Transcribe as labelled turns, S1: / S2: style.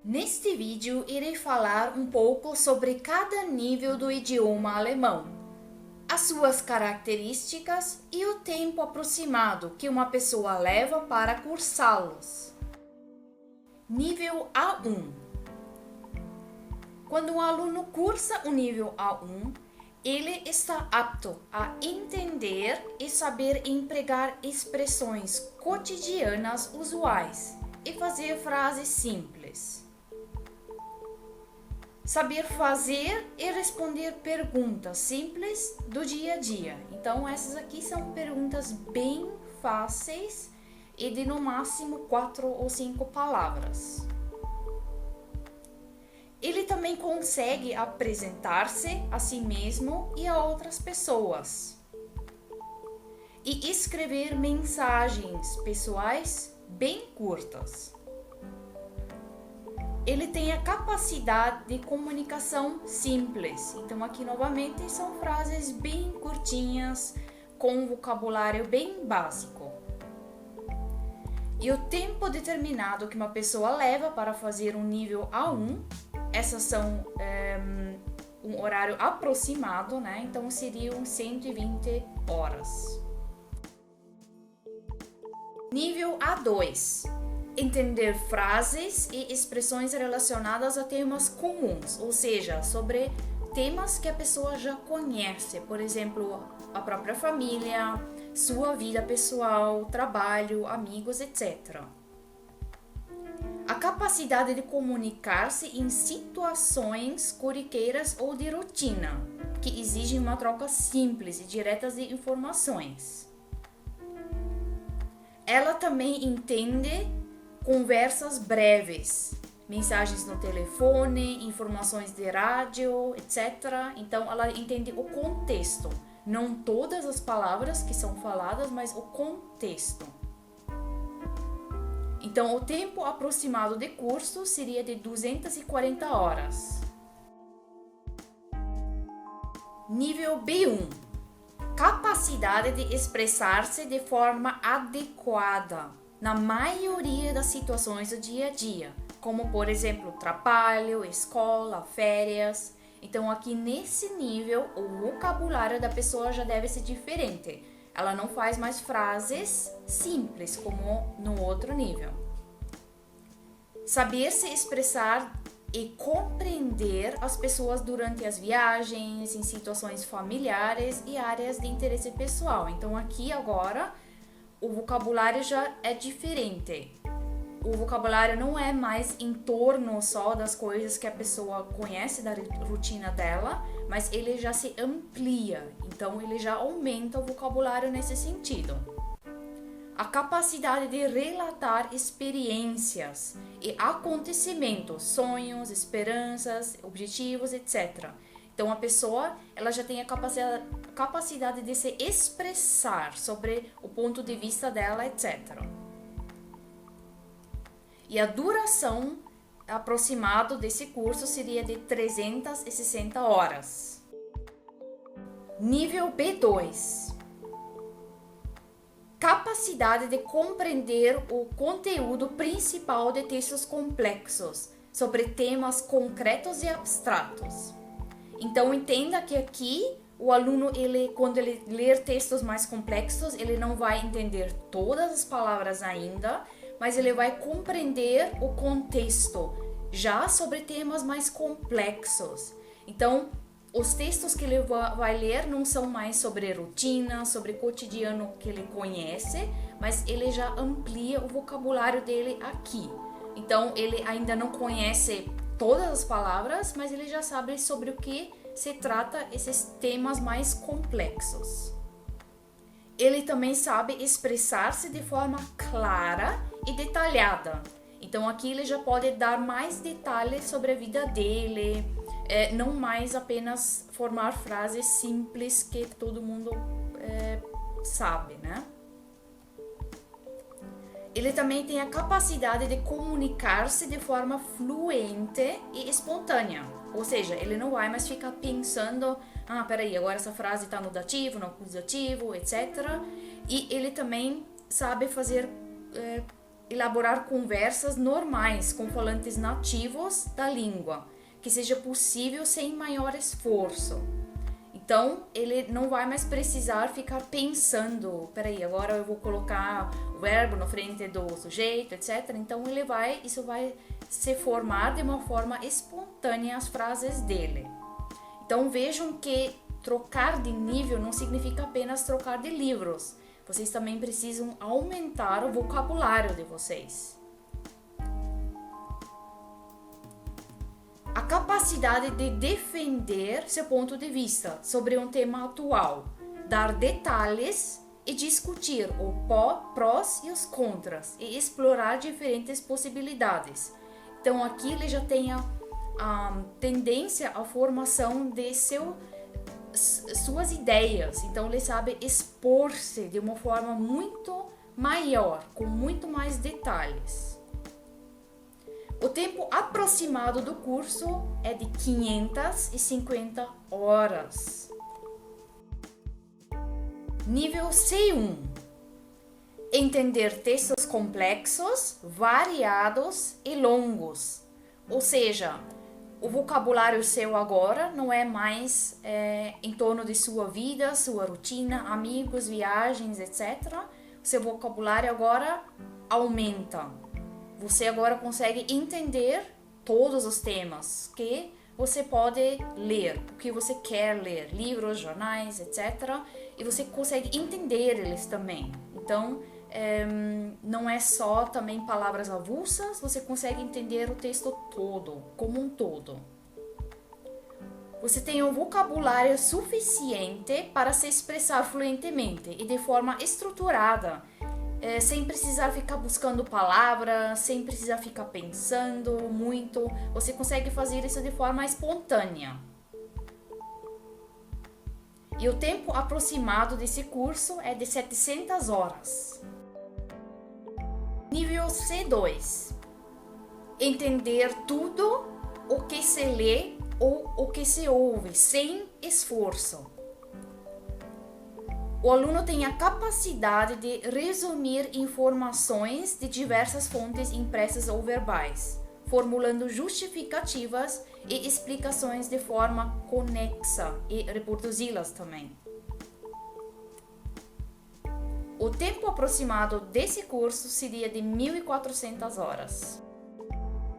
S1: Neste vídeo, irei falar um pouco sobre cada nível do idioma alemão, as suas características e o tempo aproximado que uma pessoa leva para cursá-los. Nível A1. Quando um aluno cursa o nível A1, ele está apto a entender e saber empregar expressões cotidianas usuais e fazer frases simples. Saber fazer e responder perguntas simples do dia a dia. Então, essas aqui são perguntas bem fáceis e de no máximo 4 ou 5 palavras. Ele também consegue apresentar-se a si mesmo e a outras pessoas. E escrever mensagens pessoais bem curtas. Ele tem a capacidade de comunicação simples. Então, aqui novamente são frases bem curtinhas, com um vocabulário bem básico. E o tempo determinado que uma pessoa leva para fazer um nível A1, essas são um horário aproximado, né? Então, seriam 120 horas. Nível A2. Entender frases e expressões relacionadas a temas comuns, ou seja, sobre temas que a pessoa já conhece, por exemplo, a própria família, sua vida pessoal, trabalho, amigos, etc. A capacidade de comunicar-se em situações corriqueiras ou de rotina, que exigem uma troca simples e direta de informações. Ela também entende conversas breves, mensagens no telefone, informações de rádio, etc. Então, ela entende o contexto, não todas as palavras que são faladas, mas o contexto. Então, o tempo aproximado de curso seria de 240 horas. Nível B1. Capacidade de expressar-se de forma adequada na maioria das situações do dia a dia, como por exemplo, trabalho, escola, férias. Então aqui nesse nível, o vocabulário da pessoa já deve ser diferente. Ela não faz mais frases simples como no outro nível. Saber se expressar e compreender as pessoas durante as viagens, em situações familiares e áreas de interesse pessoal. Então aqui agora o vocabulário já é diferente. O vocabulário não é mais em torno só das coisas que a pessoa conhece da rotina dela, mas ele já se amplia. Então, ele já aumenta o vocabulário nesse sentido. A capacidade de relatar experiências e acontecimentos, sonhos, esperanças, objetivos, etc. Então, a pessoa ela já tem a capacidade de se expressar sobre o ponto de vista dela, etc. E a duração aproximada desse curso seria de 360 horas. Nível B2. Capacidade de compreender o conteúdo principal de textos complexos sobre temas concretos e abstratos. Então, entenda que aqui o aluno, quando ele ler textos mais complexos, ele não vai entender todas as palavras ainda, mas ele vai compreender o contexto já sobre temas mais complexos. Então, os textos que ele vai ler não são mais sobre rotina, sobre cotidiano que ele conhece, mas ele já amplia o vocabulário dele aqui. Então, ele ainda não conhece todas as palavras, mas ele já sabe sobre o que se trata esses temas mais complexos. Ele também sabe expressar-se de forma clara e detalhada. Então aqui ele já pode dar mais detalhes sobre a vida dele, não mais apenas formar frases simples que todo mundo sabe, né? Ele também tem a capacidade de comunicar-se de forma fluente e espontânea. Ou seja, ele não vai mais ficar pensando, peraí, agora essa frase está no dativo, no acusativo, etc. E ele também sabe fazer elaborar conversas normais com falantes nativos da língua, que seja possível sem maior esforço. Então, ele não vai mais precisar ficar pensando, peraí, agora eu vou colocar o verbo na frente do sujeito, etc. Então, isso vai se formar de uma forma espontânea as frases dele. Então, vejam que trocar de nível não significa apenas trocar de livros. Vocês também precisam aumentar o vocabulário de vocês. A capacidade de defender seu ponto de vista sobre um tema atual, dar detalhes e discutir os prós e os contras e explorar diferentes possibilidades. Então aqui ele já tem a tendência à formação de suas ideias. Então ele sabe expor-se de uma forma muito maior, com muito mais detalhes. O tempo aproximado do curso é de 550 horas. Nível C1. Entender textos complexos, variados e longos. Ou seja, o vocabulário seu agora não é mais em torno de sua vida, sua rotina, amigos, viagens, etc. O seu vocabulário agora aumenta. Você agora consegue entender todos os temas que você pode ler, o que você quer ler, livros, jornais, etc. E você consegue entender eles também. Então, não é só também palavras avulsas, você consegue entender o texto todo, como um todo. Você tem um vocabulário suficiente para se expressar fluentemente e de forma estruturada, sem precisar ficar buscando palavras, sem precisar ficar pensando muito. Você consegue fazer isso de forma espontânea. E o tempo aproximado desse curso é de 700 horas. Nível C2. Entender tudo o que se lê ou o que se ouve, sem esforço. O aluno tem a capacidade de resumir informações de diversas fontes impressas ou verbais, formulando justificativas e explicações de forma conexa e reproduzi-las também. O tempo aproximado desse curso seria de 1.400 horas.